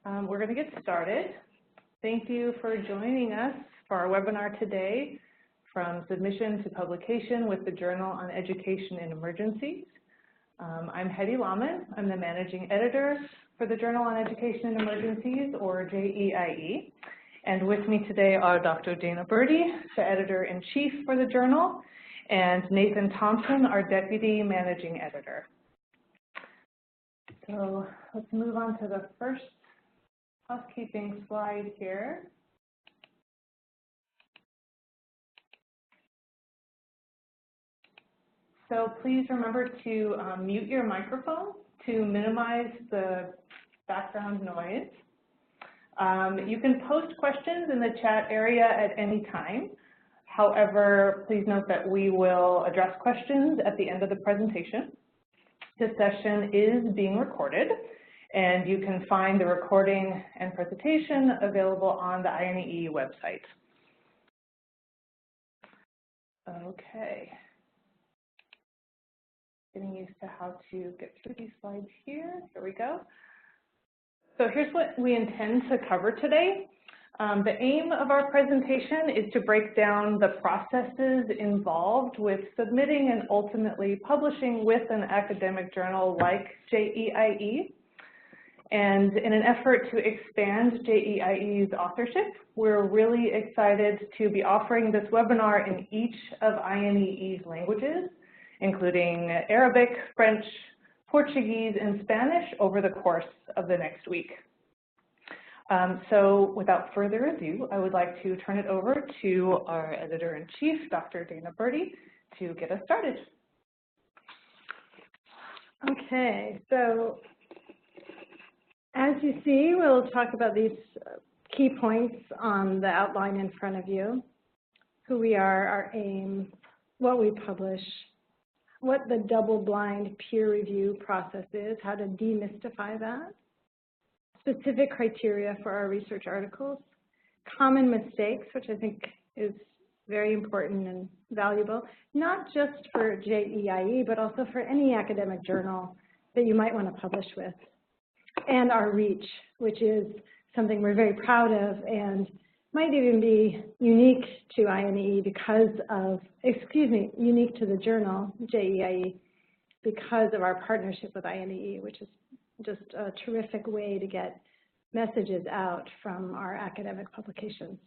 We're going to get started. Thank you for joining us for our webinar today, From Submission to Publication with the Journal on Education in Emergencies. I'm Hedy Lahman. I'm the Managing Editor for the Journal on Education in Emergencies, or JEiE. And with me today are Dr. Dana Birdie, the Editor-in-Chief for the Journal, and Nathan Thompson, our Deputy Managing Editor. So let's move on to the first housekeeping slide here. So please remember to mute your microphone to minimize the background noise. You can post questions in the chat area at any time. However, please note that we will address questions at the end of the presentation. This session is being recorded, and you can find the recording and presentation available on the INEE website. Okay. Getting used to how to get through these slides here. Here we go. So here's what we intend to cover today. The aim of our presentation is to break down the processes involved with submitting and ultimately publishing with an academic journal like JEiE. And in an effort to expand JEiE's authorship, we're really excited to be offering this webinar in each of INEE's languages, including Arabic, French, Portuguese, and Spanish over the course of the next week. So without further ado, I would like to turn it over to our Editor-in-Chief, Dr. Dana Birdie, to get us started. Okay, so as you see, we'll talk about these key points on the outline in front of you: who we are, our aim, what we publish, what the double-blind peer review process is, how to demystify that, specific criteria for our research articles, common mistakes, which I think is very important and valuable, not just for JEiE, but also for any academic journal that you might want to publish with, and our reach, which is something we're very proud of and might even be unique to INEE because of, unique to the journal, JEiE, because of our partnership with INEE, which is just a terrific way to get messages out from our academic publications.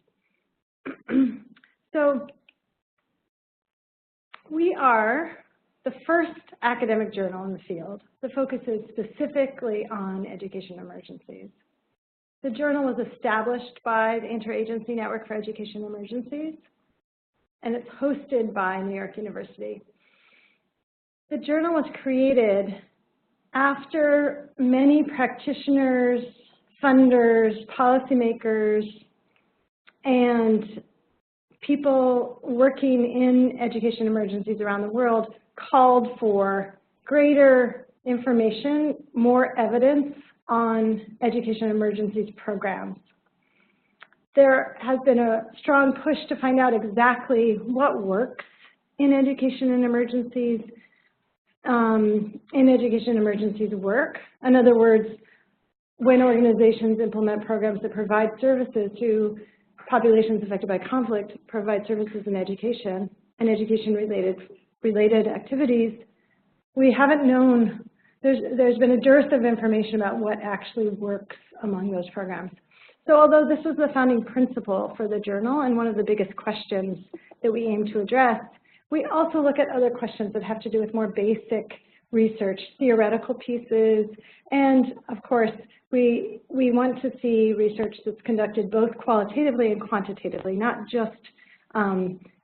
So we are the first academic journal in the field that focuses specifically on education emergencies. The journal was established by the Interagency Network for Education Emergencies, and it's hosted by New York University. The journal was created after many practitioners, funders, policymakers, and people working in education emergencies around the world called for greater information, more evidence on education emergencies programs. There has been a strong push to find out exactly what works in education and emergencies, work. In other words, when organizations implement programs that provide services to populations affected by conflict, provide services in education and education-related activities, we haven't known. There's been a dearth of information about what actually works among those programs. So although this is the founding principle for the journal and one of the biggest questions that we aim to address, we also look at other questions that have to do with more basic research, theoretical pieces, and of course, we want to see research that's conducted both qualitatively and quantitatively, not just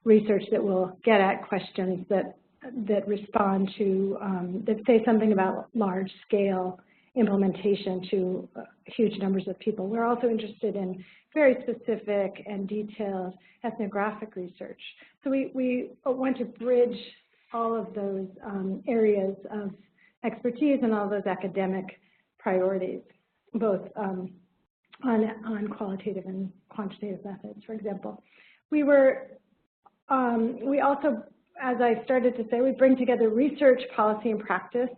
research that will get at questions that respond to, that say something about large-scale implementation to huge numbers of people. We're also interested in very specific and detailed ethnographic research. So we want to bridge all of those areas of expertise and all those academic priorities, both on qualitative and quantitative methods, for example. We also, as I started to say, we bring together research, policy, and practice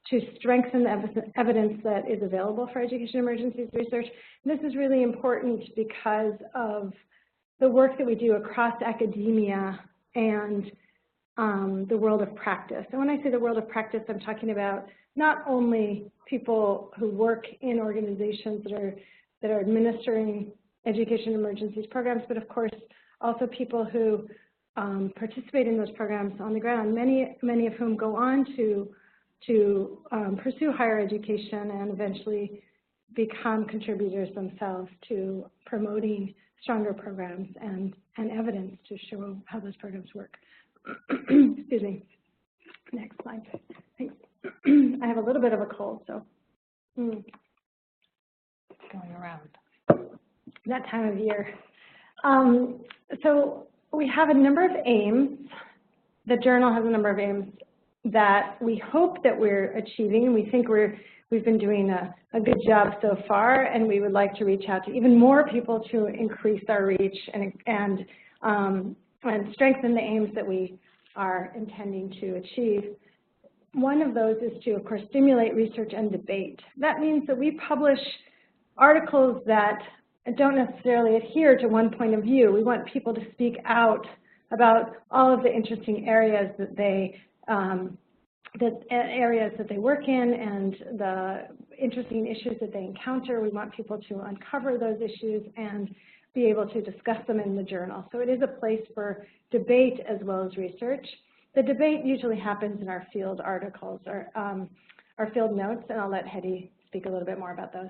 to strengthen the evidence that is available for education emergencies research. And this is really important because of the work that we do across academia and the world of practice. And when I say the world of practice, I'm talking about not only people who work in organizations that are administering education emergencies programs, but of course also people who participate in those programs on the ground, many of whom go on to pursue higher education and eventually become contributors themselves to promoting stronger programs and evidence to show how those programs work. Excuse me. Next slide. Thanks. I have a little bit of a cold, so going around that time of year. So we have a number of aims. The journal has a number of aims that we hope that we're achieving. We think we've been doing a good job so far, and we would like to reach out to even more people to increase our reach and strengthen the aims that we are intending to achieve. One of those is to, of course, stimulate research and debate. That means that we publish articles that don't necessarily adhere to one point of view. We want people to speak out about all of the interesting areas that they work in and the interesting issues that they encounter. We want people to uncover those issues and be able to discuss them in the journal. So it is a place for debate as well as research. The debate usually happens in our field articles or our field notes, and I'll let Hedy speak a little bit more about those.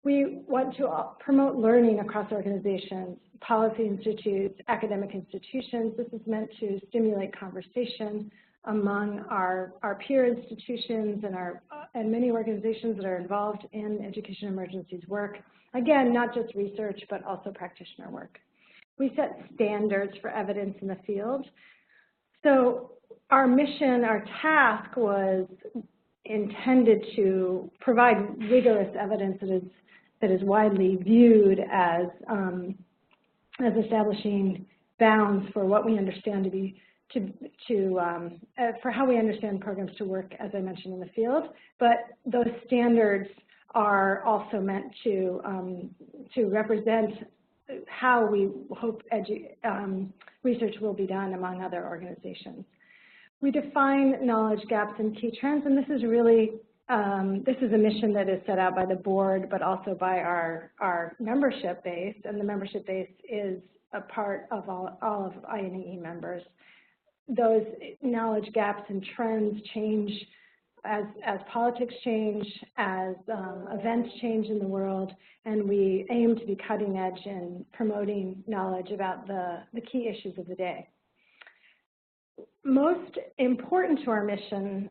We want to promote learning across organizations, policy institutes, academic institutions. This is meant to stimulate conversation among our peer institutions and many organizations that are involved in education emergencies work. Again, not just research, but also practitioner work. We set standards for evidence in the field. So our mission, our task was intended to provide rigorous evidence that is widely viewed as establishing bounds for what we understand to be for how we understand programs to work, as I mentioned, in the field. But those standards are also meant to represent how we hope research will be done among other organizations. We define knowledge gaps and key trends, and this is really this is a mission that is set out by the board, but also by our membership base, and the membership base is a part of all of INEE members. Those knowledge gaps and trends change as politics change, as events change in the world, and we aim to be cutting edge in promoting knowledge about the key issues of the day. Most important to our mission,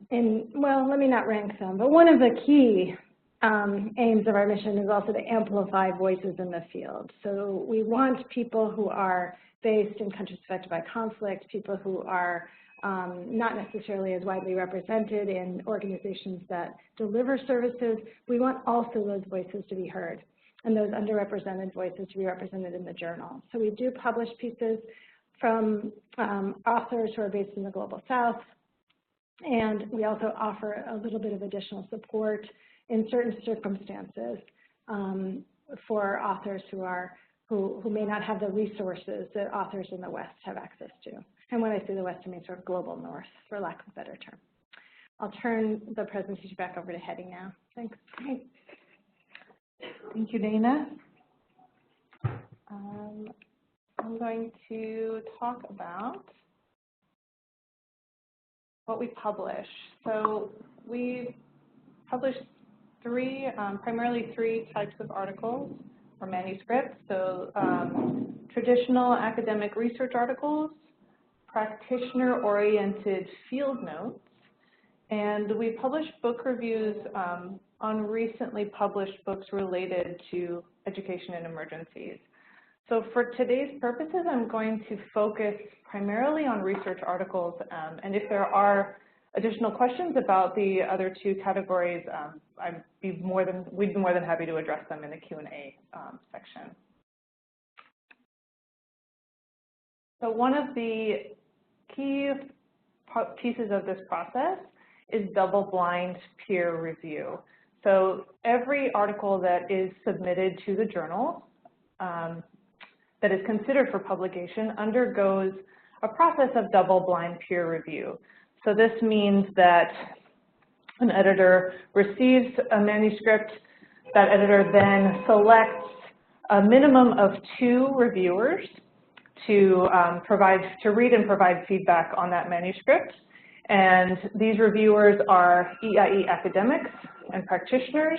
well, let me not rank them, but one of the key aims of our mission is also to amplify voices in the field. So we want people who are based in countries affected by conflict, people who are not necessarily as widely represented in organizations that deliver services. We want also those voices to be heard and those underrepresented voices to be represented in the journal. So we do publish pieces from authors who are based in the Global South, and we also offer a little bit of additional support in certain circumstances for authors who may not have the resources that authors in the West have access to. And when I say the West, I mean sort of global North, for lack of a better term. I'll turn the presentation back over to Hedy now. Thanks. Thank you, Dana. I'm going to talk about what we publish. So we publish primarily three types of articles or manuscripts. So traditional academic research articles, practitioner-oriented field notes, and we publish book reviews on recently published books related to education and emergencies. So for today's purposes, I'm going to focus primarily on research articles, and if there are additional questions about the other two categories, we'd be more than happy to address them in the Q&A section. So one of the key pieces of this process is double-blind peer review. So every article that is submitted to the journal that is considered for publication undergoes a process of double-blind peer review. So this means that an editor receives a manuscript, that editor then selects a minimum of 2 reviewers to read and provide feedback on that manuscript. And these reviewers are EIE academics and practitioners,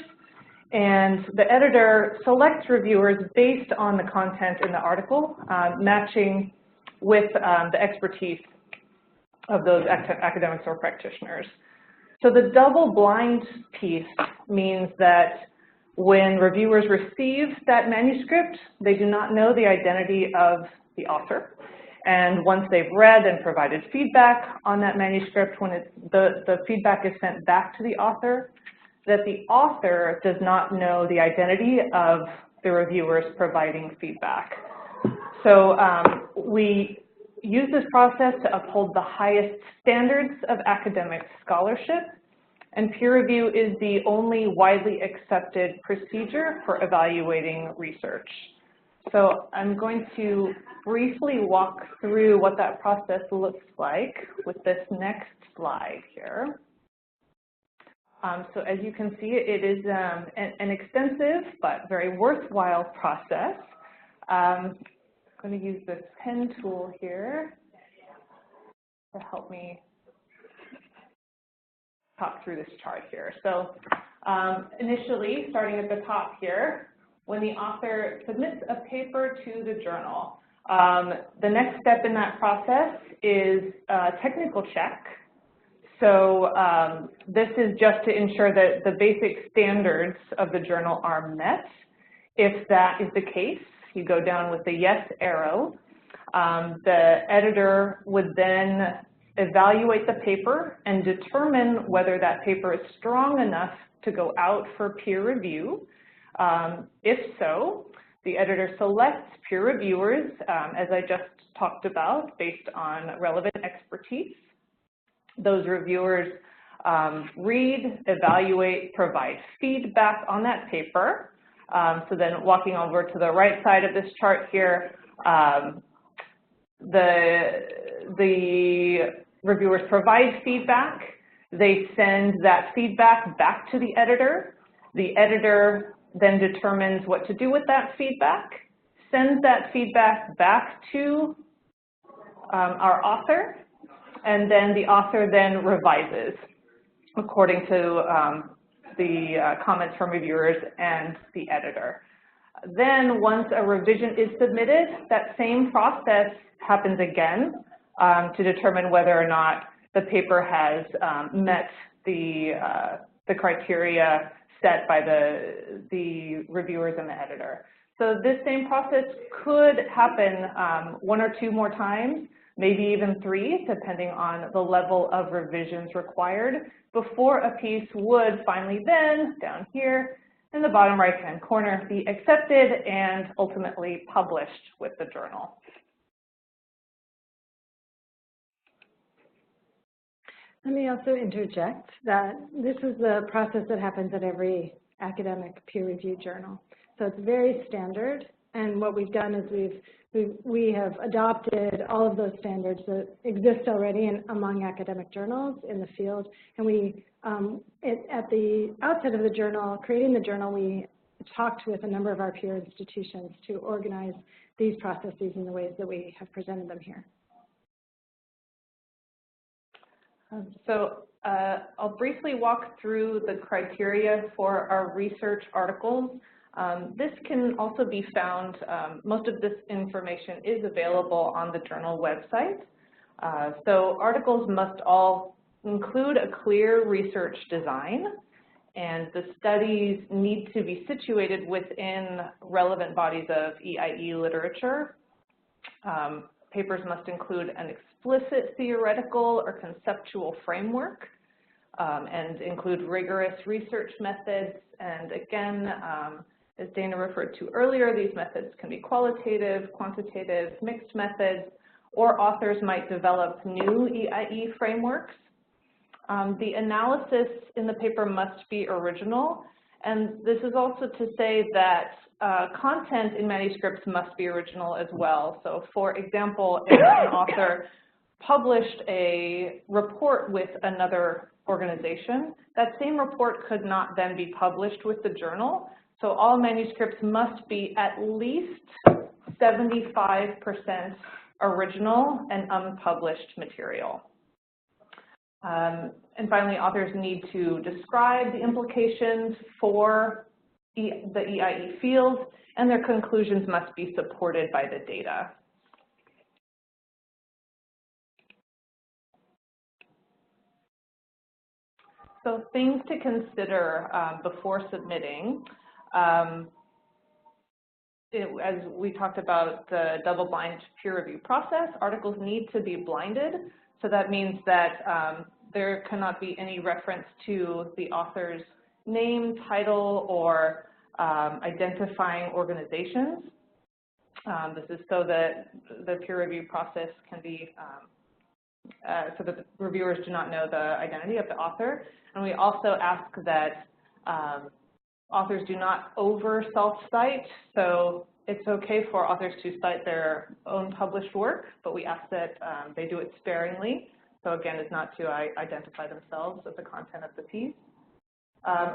and the editor selects reviewers based on the content in the article, matching with the expertise of those academics or practitioners. So the double-blind piece means that when reviewers receive that manuscript, they do not know the identity of the author. And once they've read and provided feedback on that manuscript, when the feedback is sent back to the author, that the author does not know the identity of the reviewers providing feedback. So we use this process to uphold the highest standards of academic scholarship, and peer review is the only widely accepted procedure for evaluating research. So I'm going to briefly walk through what that process looks like with this next slide here. So as you can see, it is an extensive but very worthwhile process. I'm going to use this pen tool here to help me talk through this chart here. So initially, starting at the top here, when the author submits a paper to the journal, the next step in that process is a technical check. So this is just to ensure that the basic standards of the journal are met. If that is the case, you go down with the yes arrow. The editor would then evaluate the paper and determine whether that paper is strong enough to go out for peer review. If so, the editor selects peer reviewers, as I just talked about, based on relevant expertise. Those reviewers read, evaluate, provide feedback on that paper. So then walking over to the right side of this chart here, the reviewers provide feedback. They send that feedback back to the editor. The editor then determines what to do with that feedback, sends that feedback back to our author, and then the author then revises according to the comments from reviewers and the editor. Then once a revision is submitted, that same process happens again to determine whether or not the paper has met the criteria set by the reviewers and the editor. So this same process could happen 1 or 2 more times, maybe even 3, depending on the level of revisions required, before a piece would finally then, down here in the bottom right-hand corner, be accepted and ultimately published with the journal. Let me also interject that this is the process that happens at every academic peer-reviewed journal. So it's very standard, and what we've done is we have adopted all of those standards that exist already among academic journals in the field, and we, at the outset of the journal, creating the journal, we talked with a number of our peer institutions to organize these processes in the ways that we have presented them here. So I'll briefly walk through the criteria for our research articles. This can also be found, most of this information is available on the journal website. So articles must all include a clear research design, and the studies need to be situated within relevant bodies of EIE literature. Papers must include an explicit theoretical or conceptual framework and include rigorous research methods. And again, as Dana referred to earlier, these methods can be qualitative, quantitative, mixed methods, or authors might develop new EIE frameworks. The analysis in the paper must be original, and this is also to say that content in manuscripts must be original as well. So for example, if an author published a report with another organization, that same report could not then be published with the journal. So all manuscripts must be at least 75% original and unpublished material. And finally, authors need to describe the implications for the EIE field, and their conclusions must be supported by the data. So things to consider before submitting. As we talked about the double-blind peer review process, articles need to be blinded. So that means that there cannot be any reference to the author's name, title, or identifying organizations. This is so that the peer review process can be, so that the reviewers do not know the identity of the author. And we also ask that authors do not over self-cite. So it's okay for authors to cite their own published work, but we ask that they do it sparingly. So again, it's not to identify themselves as the content of the piece.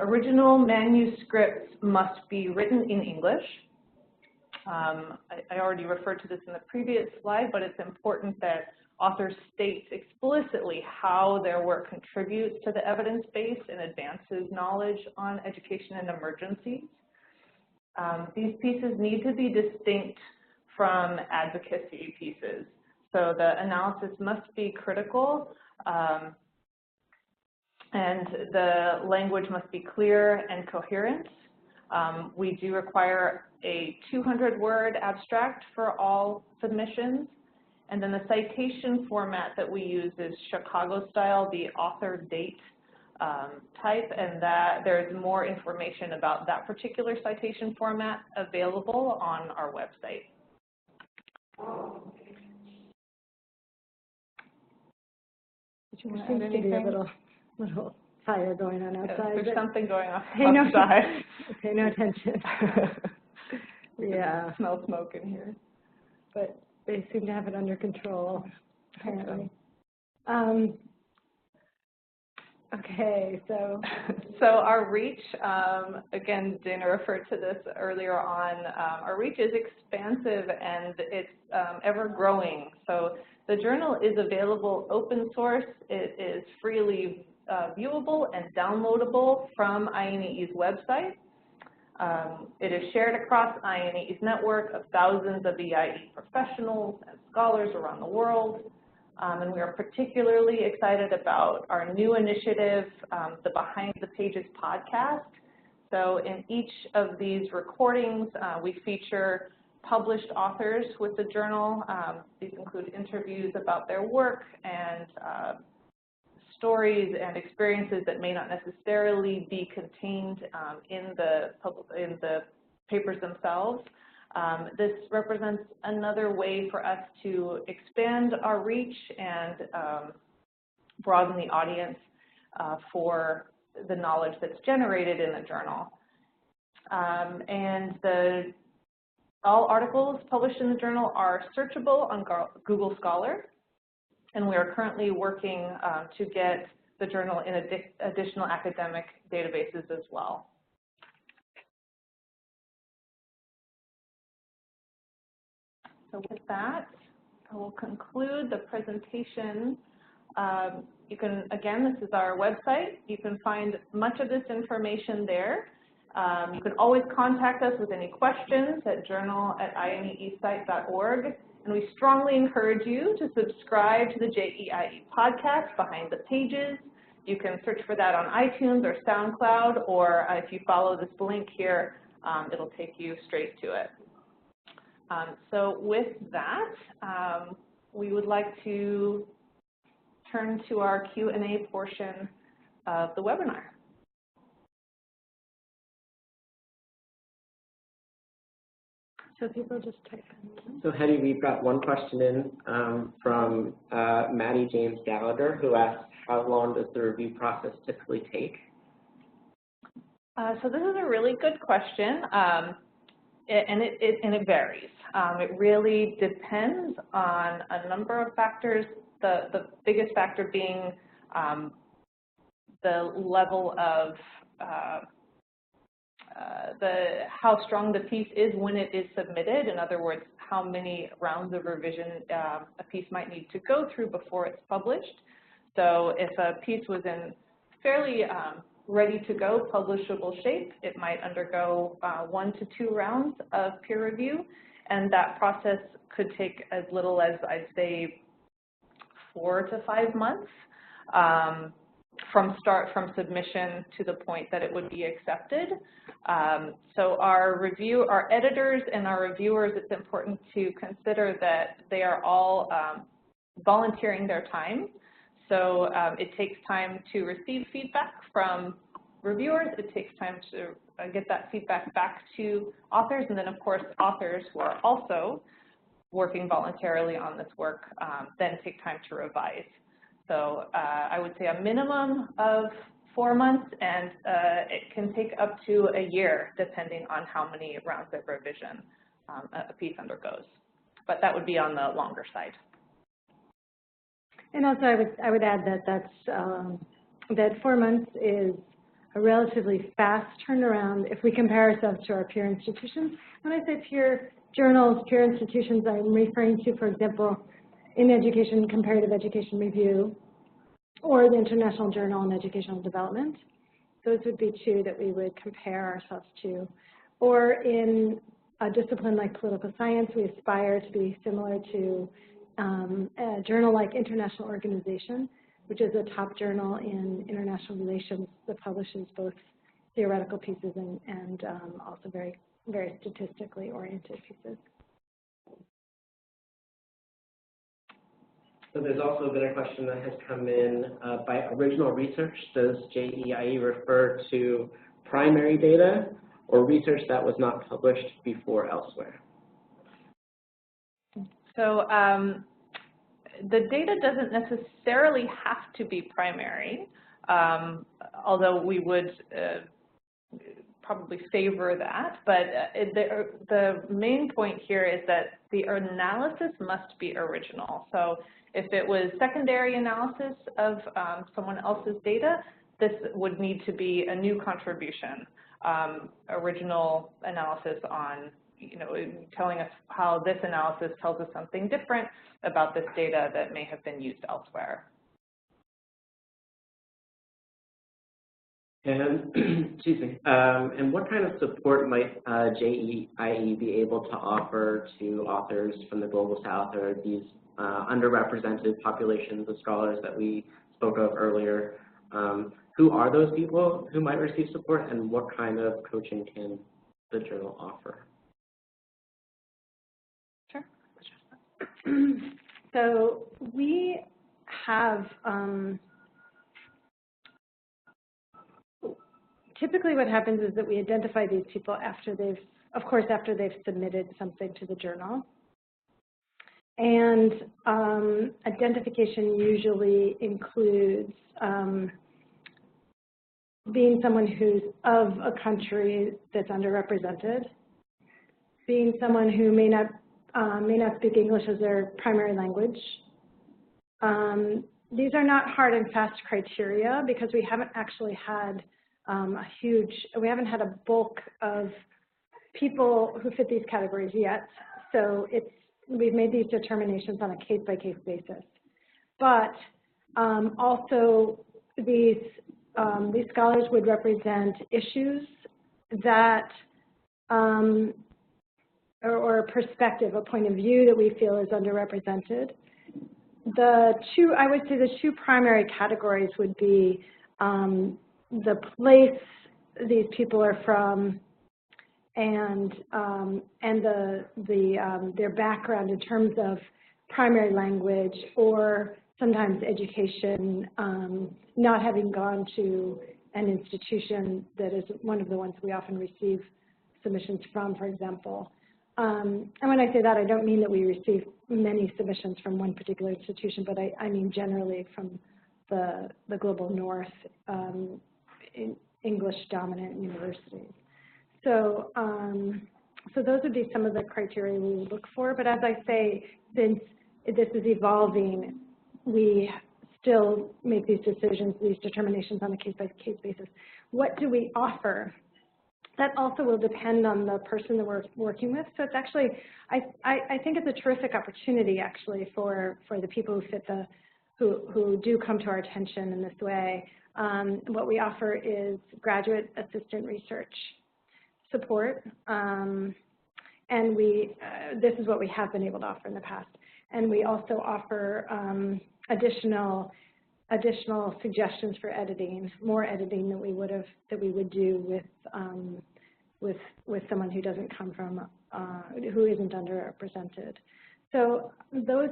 Original manuscripts must be written in English. I already referred to this in the previous slide, but it's important that authors state explicitly how their work contributes to the evidence base and advances knowledge on education and emergencies. These pieces need to be distinct from advocacy pieces. So the analysis must be critical, and the language must be clear and coherent. We do require a 200-word abstract for all submissions. And then the citation format that we use is Chicago style, the author date type, and that there's more information about that particular citation format available on our website. There seems to be a little fire going on outside. There's something going on outside. Pay no attention. Yeah. I smell smoke in here. But they seem to have it under control, apparently. Okay, so. So our reach, again, Dana referred to this earlier on, our reach is expansive and it's ever growing. So the journal is available open source. It is freely viewable and downloadable from INEE's website. It is shared across INEE's network of thousands of EIE professionals and scholars around the world. And we are particularly excited about our new initiative, the Behind the Pages podcast. So in each of these recordings, we feature published authors with the journal. These include interviews about their work and stories and experiences that may not necessarily be contained in the papers themselves. This represents another way for us to expand our reach and broaden the audience for the knowledge that's generated in the journal. And all articles published in the journal are searchable on Google Scholar, and we are currently working to get the journal in additional academic databases as well. So with that, I will conclude the presentation. You can, again, this is our website. You can find much of this information there. You can always contact us with any questions at journal@ineesite.org. And we strongly encourage you to subscribe to the JEiE podcast, Behind the Pages. You can search for that on iTunes or SoundCloud, or if you follow this link here, it'll take you straight to it. So with that, we would like to turn to our Q&A portion of the webinar. So people just type in. So Hetty, we've got one question in from Maddie James Gallagher, who asks, how long does the review process typically take? So this is a really good question, and it varies. It really depends on a number of factors, the biggest factor being the level of how strong the piece is when it is submitted. In other words, how many rounds of revision a piece might need to go through before it's published. So if a piece was in fairly ready to go, publishable shape, it might undergo 1 to 2 rounds of peer review, and that process could take as little as, I'd say, 4 to 5 months from submission to the point that it would be accepted. So our editors and our reviewers, it's important to consider that they are all volunteering their time. So it takes time to receive feedback from reviewers. It takes time to get that feedback back to authors. And then, of course, authors who are also working voluntarily on this work then take time to revise. So I would say a minimum of 4 months, and it can take up to a year, depending on how many rounds of revision a piece undergoes. But that would be on the longer side. And also, I would add that that 4 months is a relatively fast turnaround if we compare ourselves to our peer institutions. When I say peer journals, peer institutions, I'm referring to, for example, in Education, Comparative Education Review, or the International Journal on Educational Development. Those would be 2 that we would compare ourselves to. Or in a discipline like political science, we aspire to be similar to a journal like International Organization, which is a top journal in international relations that publishes both theoretical pieces and also very, very statistically oriented pieces. So there's also been a question that has come in by original research. Does JEiE refer to primary data or research that was not published before elsewhere? So the data doesn't necessarily have to be primary, although we would probably favor that. But the main point here is that the analysis must be original. So if it was secondary analysis of someone else's data, this would need to be a new contribution, original analysis on, telling us how this analysis tells us something different about this data that may have been used elsewhere. And, excuse me, and what kind of support might JEiE be able to offer to authors from the Global South or these underrepresented populations of scholars that we spoke of earlier? Who are those people who might receive support, and what kind of coaching can the journal offer? Sure. So we have, typically what happens is that we identify these people after they've submitted something to the journal. And identification usually includes being someone who's of a country that's underrepresented, being someone who may not speak English as their primary language. These are not hard and fast criteria because we haven't actually had we haven't had a bulk of people who fit these categories yet. So we've made these determinations on a case-by-case basis. But also these scholars would represent issues that, or a perspective, a point of view that we feel is underrepresented. I would say the 2 primary categories would be the place these people are from and their background in terms of primary language or sometimes education, not having gone to an institution that is one of the ones we often receive submissions from, for example. And when I say that, I don't mean that we receive many submissions from one particular institution, but I mean generally from the global north, in English-dominant universities. So, so those would be some of the criteria we would look for. But as I say, since this is evolving, we still make these decisions, these determinations on a case-by-case basis. What do we offer? That also will depend on the person that we're working with. So it's actually, I think it's a terrific opportunity actually for the people who fit who do come to our attention in this way. What we offer is graduate assistant research support, and this is what we have been able to offer in the past. And we also offer additional suggestions for editing, more editing than we would do with someone who doesn't come from who isn't underrepresented. So those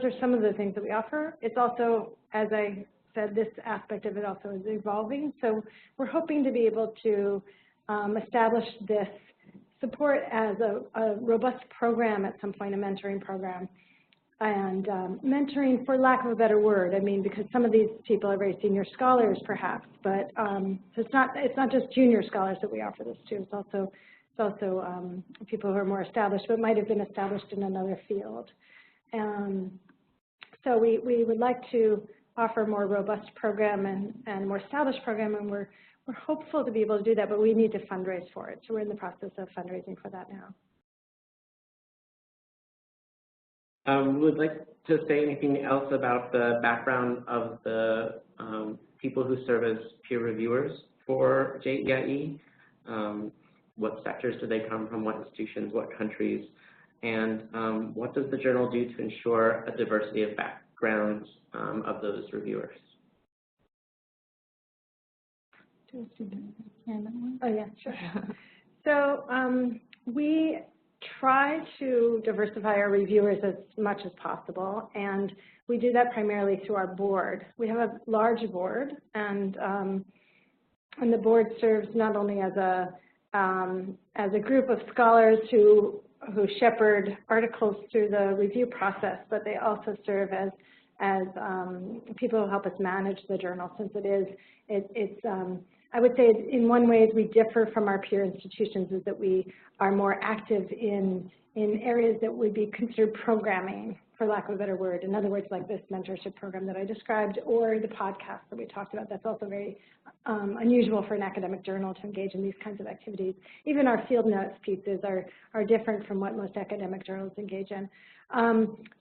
are some of the things that we offer. It's also, as I said, this aspect of it also is evolving. So we're hoping to be able to establish this support as a robust program at some point, a mentoring program. And mentoring, for lack of a better word, I mean, because some of these people are very senior scholars, perhaps, but so it's not just junior scholars that we offer this to. It's also people who are more established, but might have been established in another field. So we would like to offer a more robust program and more established program, and we're hopeful to be able to do that, but we need to fundraise for it. So we're in the process of fundraising for that now. Would like to say anything else about the background of the people who serve as peer reviewers for JEiE? What sectors do they come from, what institutions, what countries, and what does the journal do to ensure a diversity of backgrounds of those reviewers? Oh, yeah, sure. So we try to diversify our reviewers as much as possible, and we do that primarily through our board. We have a large board, and the board serves not only as a group of scholars who shepherd articles through the review process, but they also serve as people who help us manage the journal, since I would say in one way we differ from our peer institutions is that we are more active in areas that would be considered programming, for lack of a better word. In other words, like this mentorship program that I described, or the podcast that we talked about. That's also very unusual for an academic journal to engage in these kinds of activities. Even our field notes pieces are different from what most academic journals engage in.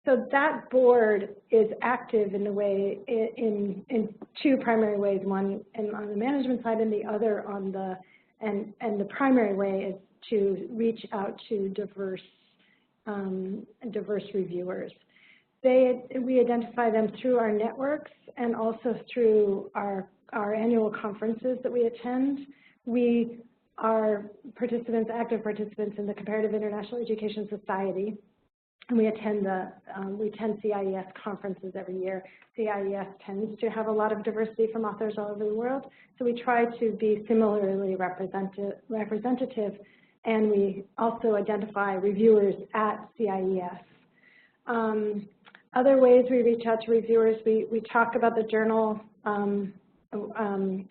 So that board is active in the way in two primary ways. One on the management side, and the other on the the primary way is to reach out to diverse reviewers. We identify them through our networks and also through our annual conferences that we attend. We are active participants in the Comparative International Education Society. And we attend CIES conferences every year. CIES tends to have a lot of diversity from authors all over the world, so we try to be similarly representative, and we also identify reviewers at CIES. Other ways we reach out to reviewers, we talk about the journal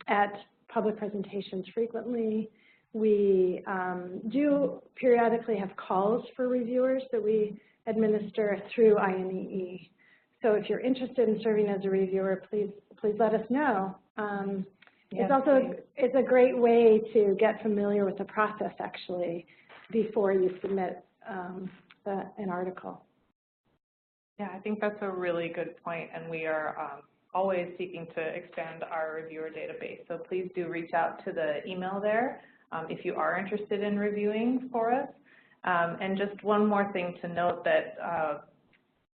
at public presentations frequently. We do periodically have calls for reviewers that we administer through INEE. So if you're interested in serving as a reviewer, please let us know. Yes, it's a great way to get familiar with the process actually before you submit an article. Yeah, I think that's a really good point, and we are always seeking to expand our reviewer database. So please do reach out to the email there if you are interested in reviewing for us. And just one more thing to note, that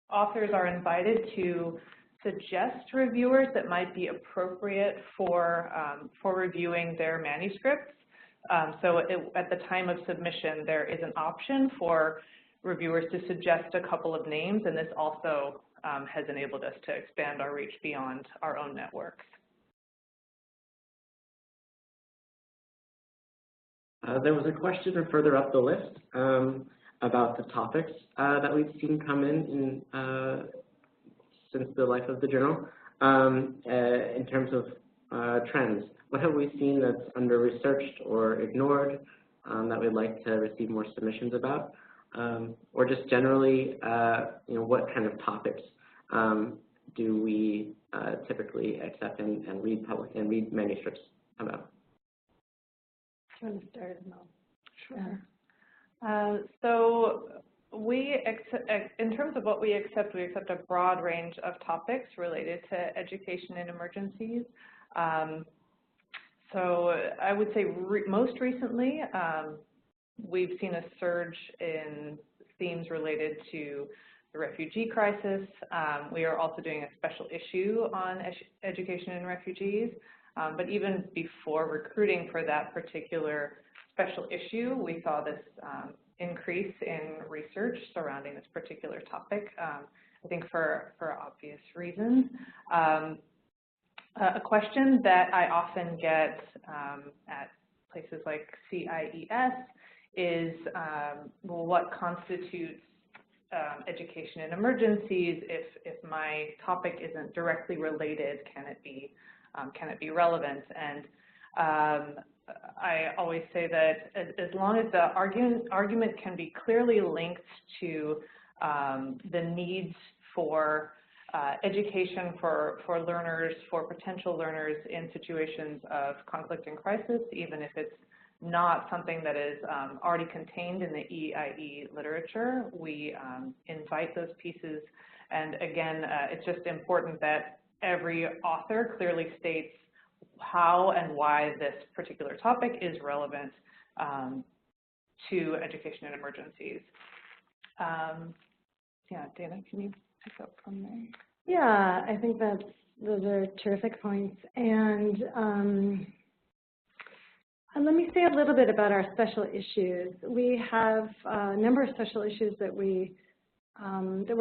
authors are invited to suggest reviewers that might be appropriate for reviewing their manuscripts. So at the time of submission, there is an option for reviewers to suggest a couple of names, and this also has enabled us to expand our reach beyond our own networks. There was a question further up the list about the topics that we've seen come in since the life of the journal in terms of trends. What have we seen that's under-researched or ignored that we'd like to receive more submissions about? Or just generally, what kind of topics do we typically accept and read manuscripts about? Do you want to start, Mel? Sure. So in terms of what we accept a broad range of topics related to education in emergencies. So I would say most recently, we've seen a surge in themes related to the refugee crisis. We are also doing a special issue on education and refugees. But even before recruiting for that particular special issue, we saw this increase in research surrounding this particular topic, I think for obvious reasons. A question that I often get at places like CIES is, well, what constitutes education in emergencies? If my topic isn't directly related, can it be relevant? And I always say that as long as the argument can be clearly linked to the needs for education for learners, for potential learners in situations of conflict and crisis, even if it's not something that is already contained in the EIE literature, we invite those pieces. And again, it's just important that every author clearly states how and why this particular topic is relevant to education in emergencies. Yeah, Dana, can you pick up from there? Yeah, I think those are terrific points. And let me say a little bit about our special issues. We have a number of special issues that we're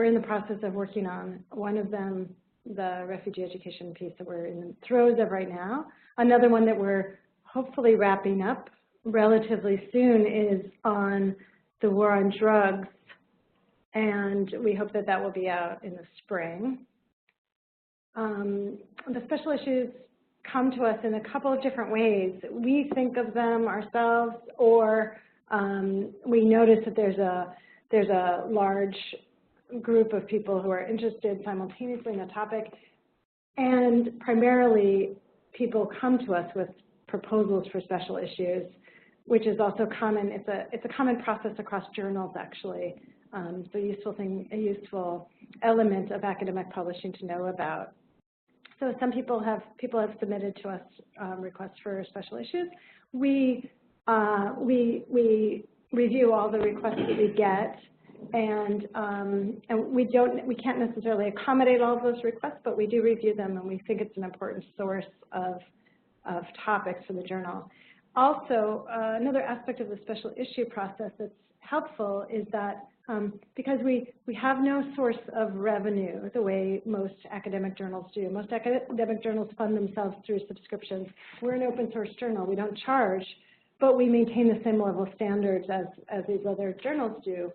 in the process of working on. One of them, the refugee education piece that we're in the throes of right now. Another one that we're hopefully wrapping up relatively soon is on the war on drugs, and we hope that that will be out in the spring. The special issues come to us in a couple of different ways. We think of them ourselves, or we notice that there's a large group of people who are interested simultaneously in a topic, and primarily people come to us with proposals for special issues, which is also common. It's a common process across journals, actually. So a useful element of academic publishing to know about. So some people have submitted to us requests for special issues. We review all the requests that we get. And we can't necessarily accommodate all of those requests, but we do review them, and we think it's an important source of topics for the journal. Also, another aspect of the special issue process that's helpful is that because we have no source of revenue the way most academic journals do. Most academic journals fund themselves through subscriptions. We're an open source journal. We don't charge, but we maintain the same level of standards as these other journals do.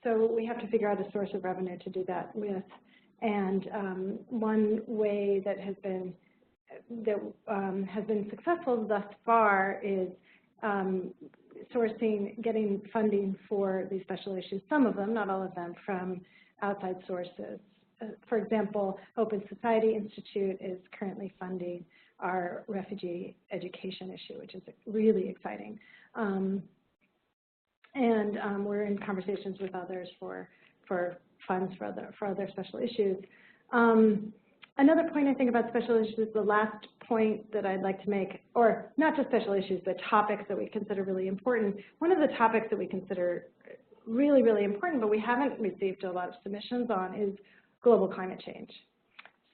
So we have to figure out a source of revenue to do that with. And one way that has been successful thus far is getting funding for these special issues, some of them, not all of them, from outside sources. For example, Open Society Institute is currently funding our refugee education issue, which is really exciting. And we're in conversations with others for funds for other special issues. Another point I think about special issues, the last point that I'd like to make, or not just special issues, but topics that we consider really important. One of the topics that we consider really, really important, but we haven't received a lot of submissions on, is global climate change.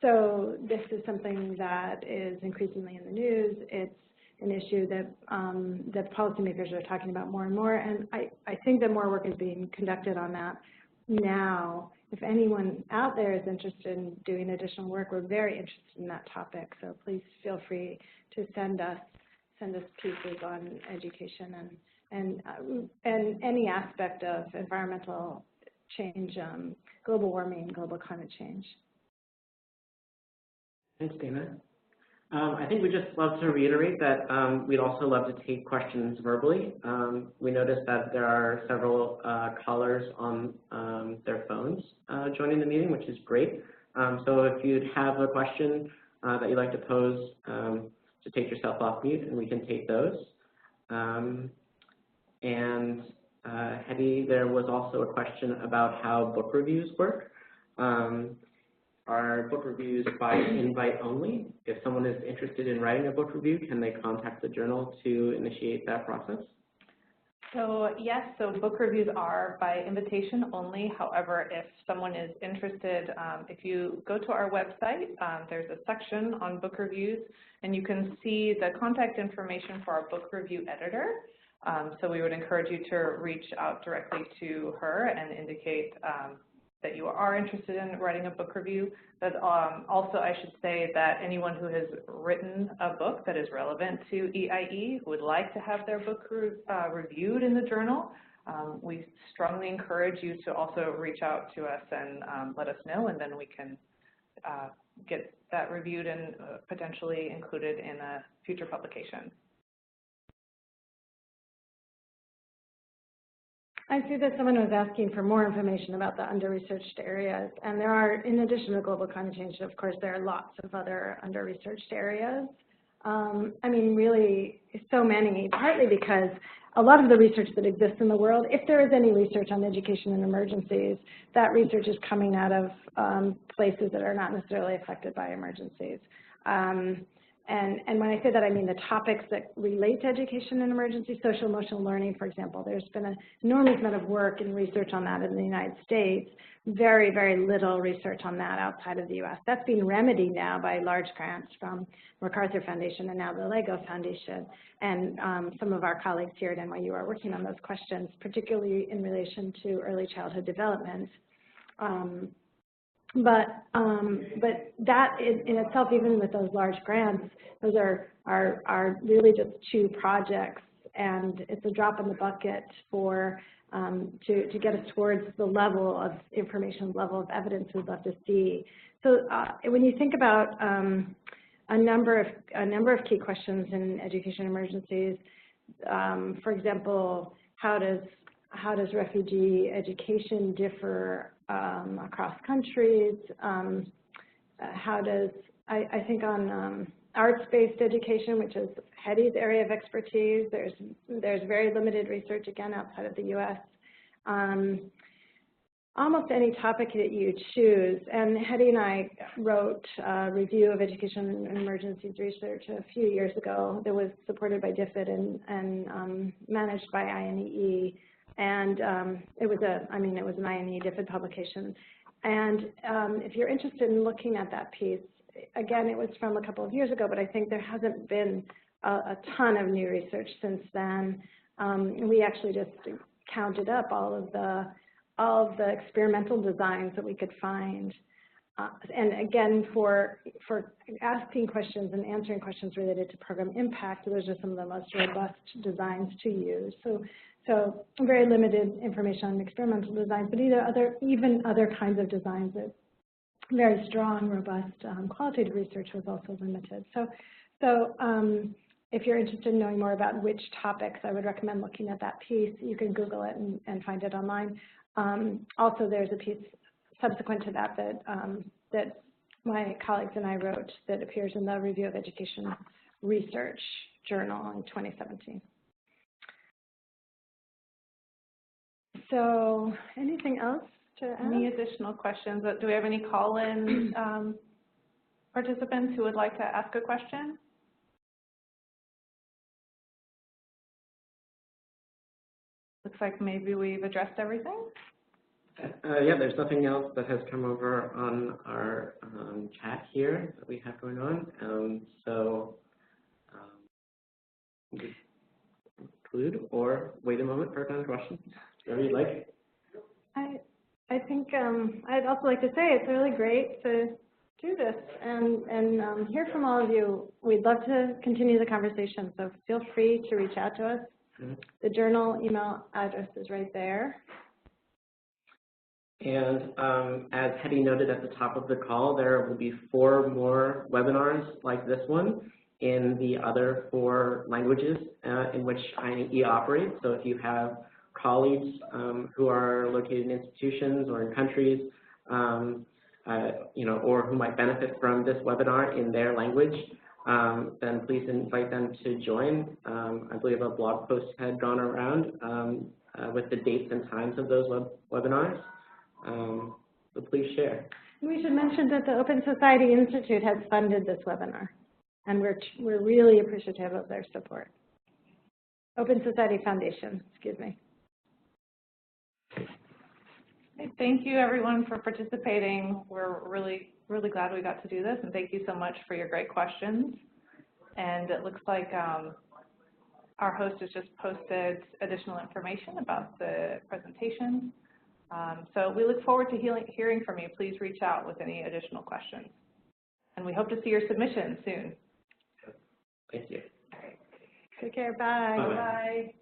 So this is something that is increasingly in the news. It's an issue that policymakers are talking about more and more, and I think that more work is being conducted on that now. If anyone out there is interested in doing additional work, we're very interested in that topic, so please feel free to send us pieces on education any aspect of environmental change, global warming, global climate change. Thanks, Dana. I think we'd just love to reiterate that we'd also love to take questions verbally. We noticed that there are several callers on their phones joining the meeting, which is great. So if you'd have a question that you'd like to pose, just take yourself off mute and we can take those. Hetty, there was also a question about how book reviews work. Are book reviews by invite only? If someone is interested in writing a book review, can they contact the journal to initiate that process? So yes, so book reviews are by invitation only. However, if someone is interested, if you go to our website, there's a section on book reviews, and you can see the contact information for our book review editor. So we would encourage you to reach out directly to her and indicate that you are interested in writing a book review. But also I should say that anyone who has written a book that is relevant to EIE, who would like to have their book reviewed in the journal, we strongly encourage you to also reach out to us and let us know, and then we can get that reviewed and potentially included in a future publication. I see that someone was asking for more information about the under-researched areas, and there are, in addition to global climate change, of course, there are lots of other under-researched areas. I mean, really, so many, partly because a lot of the research that exists in the world, if there is any research on education and emergencies, that research is coming out of places that are not necessarily affected by emergencies. And when I say that, I mean the topics that relate to education and emergency, social emotional learning, for example. There's been an enormous amount of work and research on that in the United States, very, very little research on that outside of the US. That's being remedied now by large grants from MacArthur Foundation and now the LEGO Foundation. And some of our colleagues here at NYU are working on those questions, particularly in relation to early childhood development. But that in itself, even with those large grants, those are really just 2 projects, and it's a drop in the bucket for to get us towards the level of information, level of evidence we'd love to see. So when you think about a number of key questions in education emergencies, for example, how does refugee education differ across countries? How does, I think on arts-based education, which is Hetty's area of expertise, there's very limited research, again, outside of the US. Almost any topic that you choose, and Hetty and I wrote a review of education and emergencies research a few years ago that was supported by DFID and managed by INEE. And it was an INEE DFID publication. And if you're interested in looking at that piece, again, it was from a couple of years ago, but I think there hasn't been a ton of new research since then. We actually just counted up all of the experimental designs that we could find. And again, for asking questions and answering questions related to program impact, those are some of the most robust designs to use. So very limited information on experimental designs, but even other kinds of designs that very strong, robust qualitative research was also limited. So if you're interested in knowing more about which topics, I would recommend looking at that piece. You can Google it and find it online. Also, there's a piece subsequent to that that my colleagues and I wrote that appears in the Review of Education Research Journal in 2017. So anything else to add? Any additional questions? Do we have any call-in participants who would like to ask a question? Looks like maybe we've addressed everything. Yeah, there's nothing else that has come over on our chat here that we have going on. So we can conclude or wait a moment for another question. Whatever you'd like. I think I'd also like to say it's really great to do this and hear from all of you. We'd love to continue the conversation, so feel free to reach out to us. The journal email address is right there. And as Hetty noted at the top of the call, there will be 4 more webinars like this one in the other 4 languages in which INEE operates. So if you have colleagues who are located in institutions or in countries, or who might benefit from this webinar in their language, then please invite them to join. I believe a blog post had gone around with the dates and times of those webinars. So please share. We should mention that the Open Society Institute has funded this webinar, and we're really appreciative of their support. Open Society Foundation, excuse me. Thank you, everyone, for participating. We're really glad we got to do this, and thank you so much for your great questions. And it looks like our host has just posted additional information about the presentation. So we look forward to hearing from you. Please reach out with any additional questions. And we hope to see your submissions soon. Thank you. Take care. Bye. Bye-bye. Bye.